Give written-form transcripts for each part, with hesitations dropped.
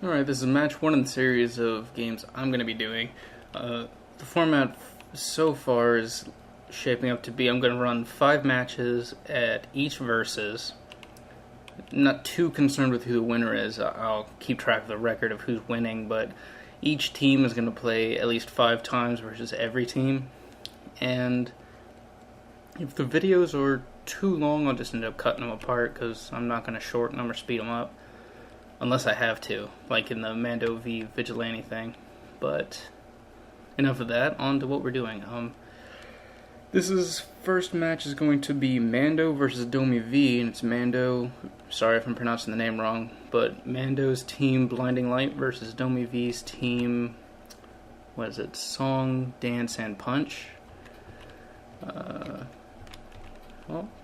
Alright, this is match 1 in the series of games I'm going to be doing. The format so far is shaping up to be I'm going to run 5 matches at each versus. Not too concerned with who the winner is. I'll keep track of the record of who's winning, but each team is going to play at least 5 times versus every team. And if the videos are too long, I'll just end up cutting them apart because I'm not going to shorten them or speed them up. Unless I have to, like in the Mando v Vigilante thing. But enough of that, on to what we're doing. First match is going to be Mando versus DomieV, and it's Mando, sorry if I'm pronouncing the name wrong, but Mando's team Blinding Light versus DomieV's team, Song, Dance, and Punch. Well,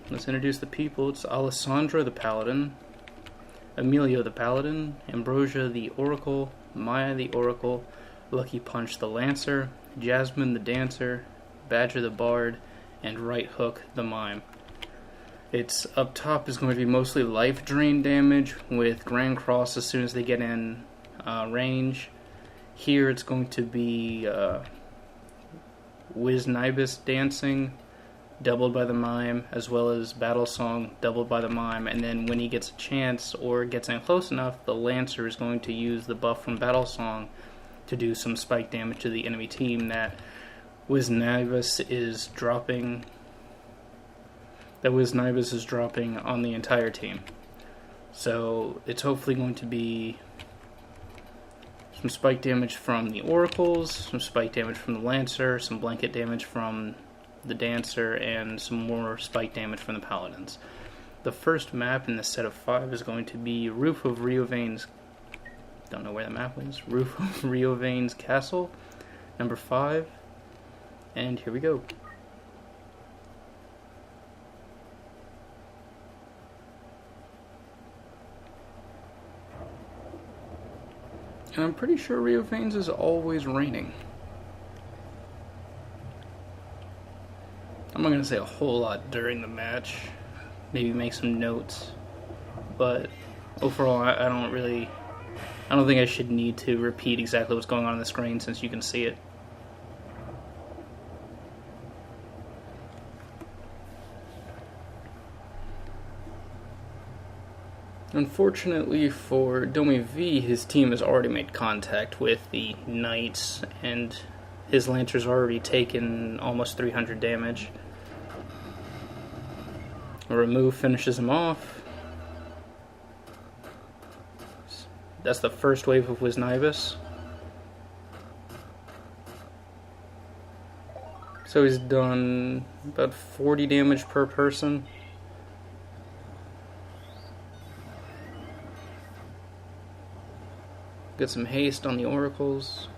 let's introduce the people. It's Alessandra the Paladin, Emilio the Paladin, Ambrosia the Oracle, Maya the Oracle, Lucky Punch the Lancer, Jasmine the Dancer, Badger the Bard, and Right Hook the Mime. It's up top is going to be mostly life drain damage with Grand Cross as soon as they get in range. Here it's going to be Wiznibus dancing, doubled by the Mime, as well as Battle Song, doubled by the Mime, and then when he gets a chance or gets in close enough, the Lancer is going to use the buff from Battle Song to do some spike damage to the enemy team that Wiznibus is dropping on the entire team. So it's hopefully going to be some spike damage from the Oracles, some spike damage from the Lancer, some blanket damage from the Dancer, and some more spike damage from the Paladins. The first map in the set of 5 is going to be Roof of Riovanes. Don't know where the map is. Roof of Riovanes Castle, number 5. And here we go. And I'm pretty sure Riovanes is always raining. I'm not going to say a whole lot during the match, maybe make some notes, but overall I don't think I should need to repeat exactly what's going on the screen since you can see it. Unfortunately for DomieV, his team has already made contact with the Knights, and his Lancer's already taken almost 300 damage. A remove finishes him off. That's the first wave of Wiznibus. So he's done about 40 damage per person. Get some haste on the Oracles.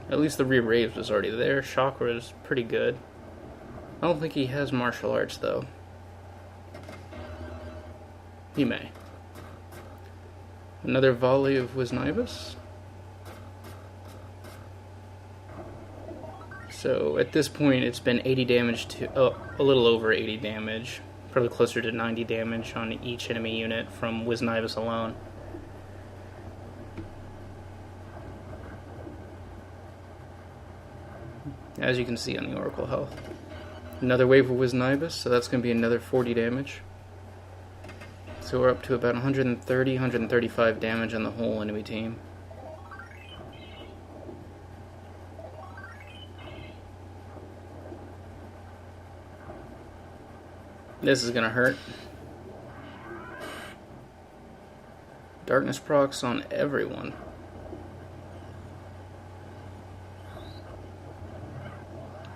At least the Re-Raves was already there. Chakra is pretty good. I don't think he has martial arts, though. He may. Another volley of Wiznibus. So, at this point, it's been 80 damage to... a little over 80 damage. Probably closer to 90 damage on each enemy unit from Wiznibus alone. As you can see on the Oracle health. Another wave of Wiznibus, so that's going to be another 40 damage. So we're up to about 130, 135 damage on the whole enemy team. This is going to hurt. Darkness procs on everyone.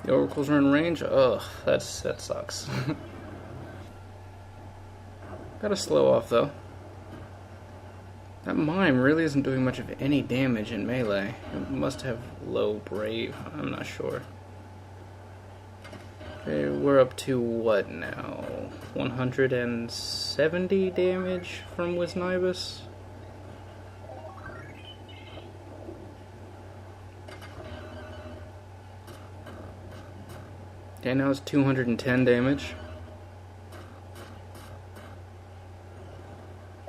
The Oracles are in range? Ugh, that sucks. Gotta slow off, though. That Mime really isn't doing much of any damage in melee. It must have low Brave. I'm not sure. Okay, we're up to what now? 170 damage from Wiznibus? Okay, now it's 210 damage.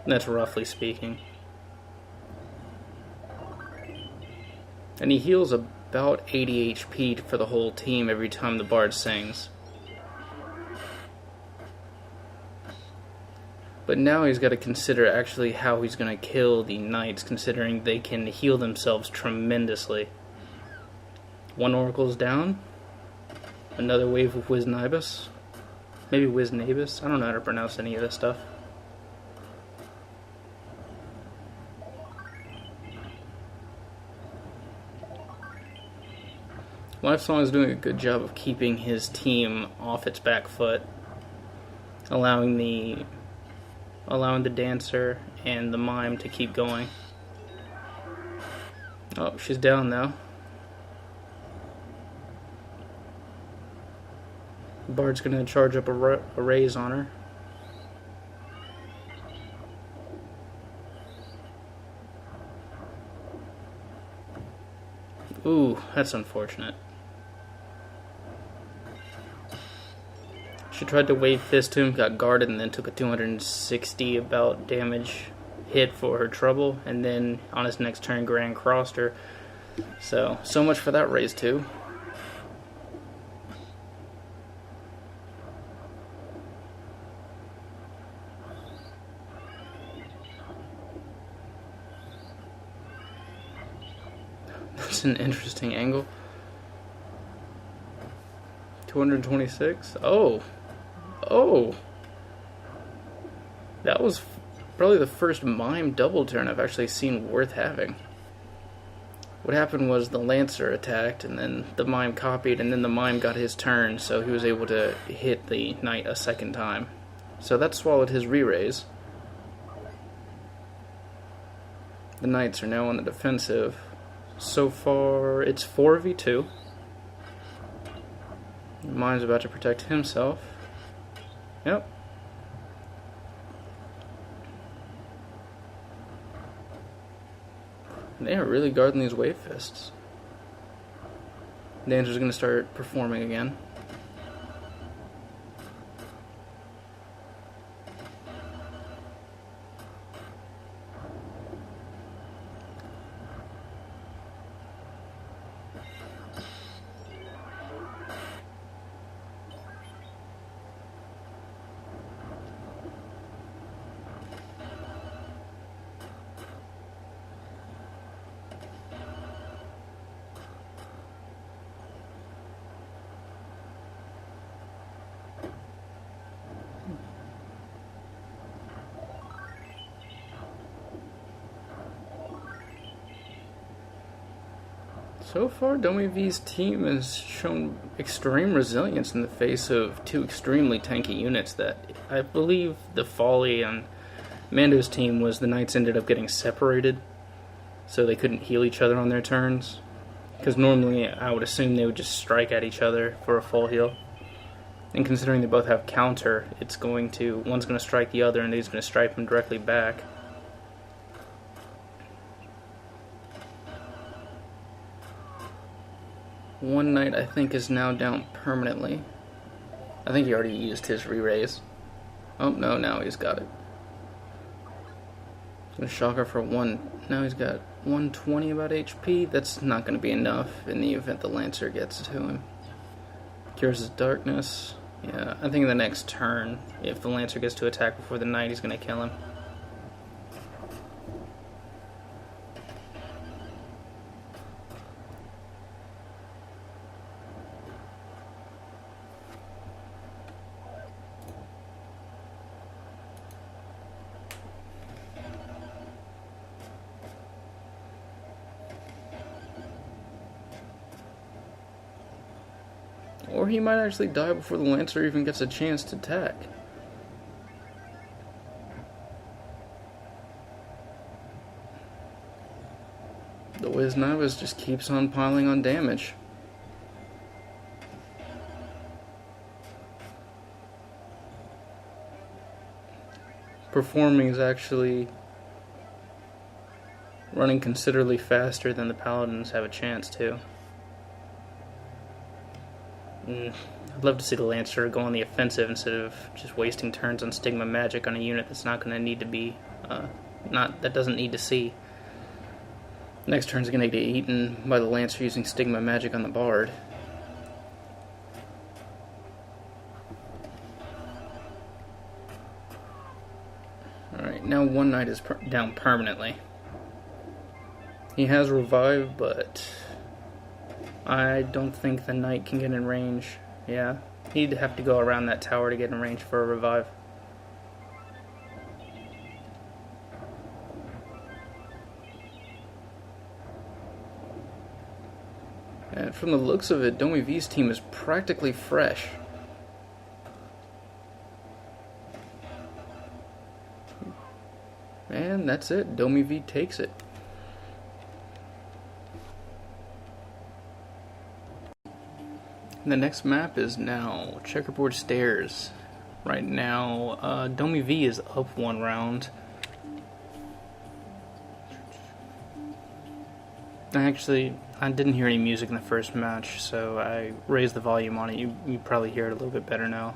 That's roughly speaking. And he heals about 80 HP for the whole team every time the bard sings. But now he's got to consider actually how he's going to kill the knights, considering they can heal themselves tremendously. One oracle's down. Another wave of Wiznibus. Maybe Wiznabus. I don't know how to pronounce any of this stuff. Lifesong is doing a good job of keeping his team off its back foot, allowing the dancer and the mime to keep going. Oh, she's down now. Bard's gonna charge up a raise on her. Ooh, that's unfortunate. She tried to wave fist to him, got guarded, and then took a 260 about damage hit for her trouble, and then on his next turn, Grand crossed her. So much for that raise too. That's an interesting angle. 226. Oh. That was probably the first mime double turn I've actually seen worth having. What happened was the Lancer attacked, and then the mime copied, and then the mime got his turn, so he was able to hit the knight a second time. So that swallowed his re-raise. The knights are now on the defensive. So far, it's 4v2. Mime's about to protect himself. Yep. They are really guarding these wave fists. Dancer's going to start performing again. So far, DomieV's team has shown extreme resilience in the face of two extremely tanky units that I believe the folly on Mando's team was the knights ended up getting separated, so they couldn't heal each other on their turns. Because normally I would assume they would just strike at each other for a full heal. And considering they both have counter, one's going to strike the other and he's going to strike them directly back. One knight, I think, is now down permanently. I think he already used his re-raise. Oh, no, now he's got it. He's going to shock her for one. Now he's got 120 about HP. That's not going to be enough in the event the Lancer gets to him. Cures his darkness. Yeah, I think in the next turn, if the Lancer gets to attack before the knight, he's going to kill him. Or he might actually die before the Lancer even gets a chance to attack. The Wiznibus just keeps on piling on damage. Performing is actually running considerably faster than the Paladins have a chance to. I'd love to see the Lancer go on the offensive instead of just wasting turns on Stigma Magic on a unit that's not going to need to be, that doesn't need to see. Next turn's gonna get eaten by the Lancer using Stigma Magic on the Bard. Alright, now one knight is down permanently. He has Revive, but I don't think the knight can get in range. Yeah, he'd have to go around that tower to get in range for a Revive. And from the looks of it, DomieV's team is practically fresh. And that's it. DomieV takes it. The next map is now Checkerboard Stairs. Right now, DomieV is up 1 round. I didn't hear any music in the first match, so I raised the volume on it. You probably hear it a little bit better now.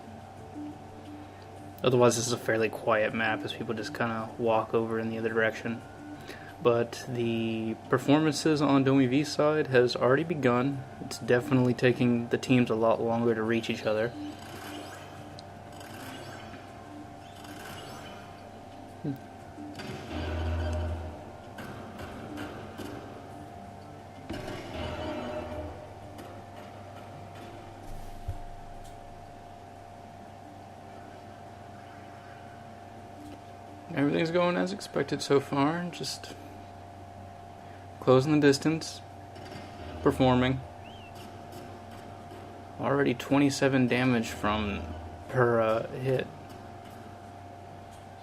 Otherwise, this is a fairly quiet map as people just kind of walk over in the other direction. But the performances on DomieV's side has already begun. It's definitely taking the teams a lot longer to reach each other. Everything's going as expected so far, just closing the distance, performing. Already 27 damage from per hit.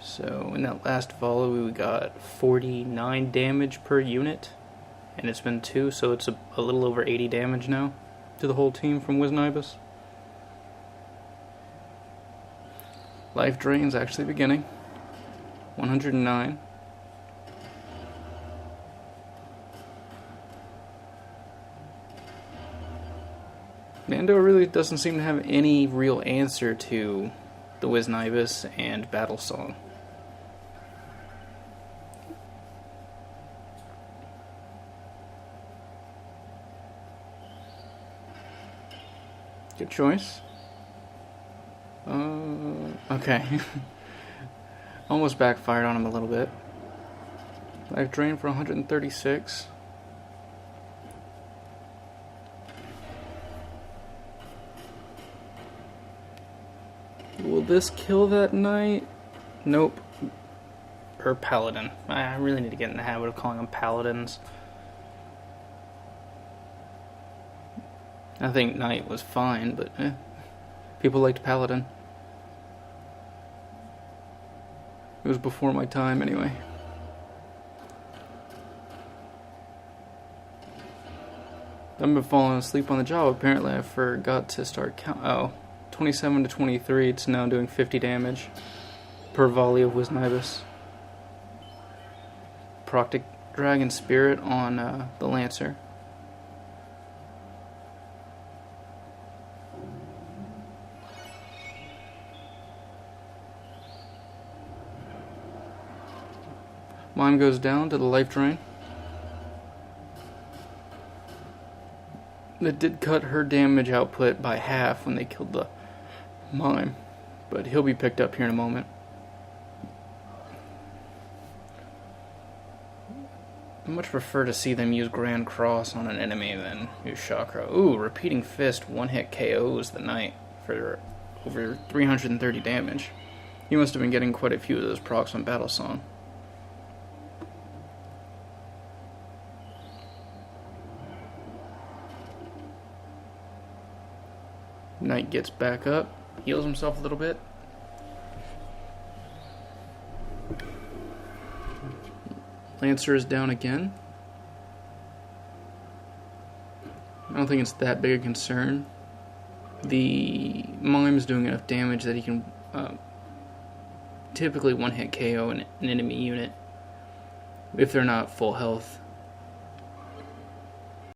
So in that last volley we got 49 damage per unit, and it's been 2, so it's a little over 80 damage now to the whole team from Wiznibus. Life drain's actually beginning. 109. Mando really doesn't seem to have any real answer to the Wiznibus and Battle Song. Good choice. Okay. Almost backfired on him a little bit. Life drain for 136. Will this kill that knight? Nope. Or paladin. I really need to get in the habit of calling them paladins. I think knight was fine, but people liked paladin. It was before my time anyway. I've been falling asleep on the job. Apparently I forgot to start count. Oh, 27 to 23. It's now doing 50 damage per volley of Wiznibus. Proctic Dragon Spirit on the Lancer. Mime goes down to the life drain. It did cut her damage output by half when they killed the Mime, but he'll be picked up here in a moment. I much prefer to see them use Grand Cross on an enemy than use Chakra. Ooh, Repeating Fist one-hit KOs the knight for over 330 damage. He must have been getting quite a few of those procs on Battle Song. Knight gets back up, heals himself a little bit. Lancer is down again. I don't think it's that big a concern. The Mime is doing enough damage that he can typically one-hit KO an enemy unit if they're not full health.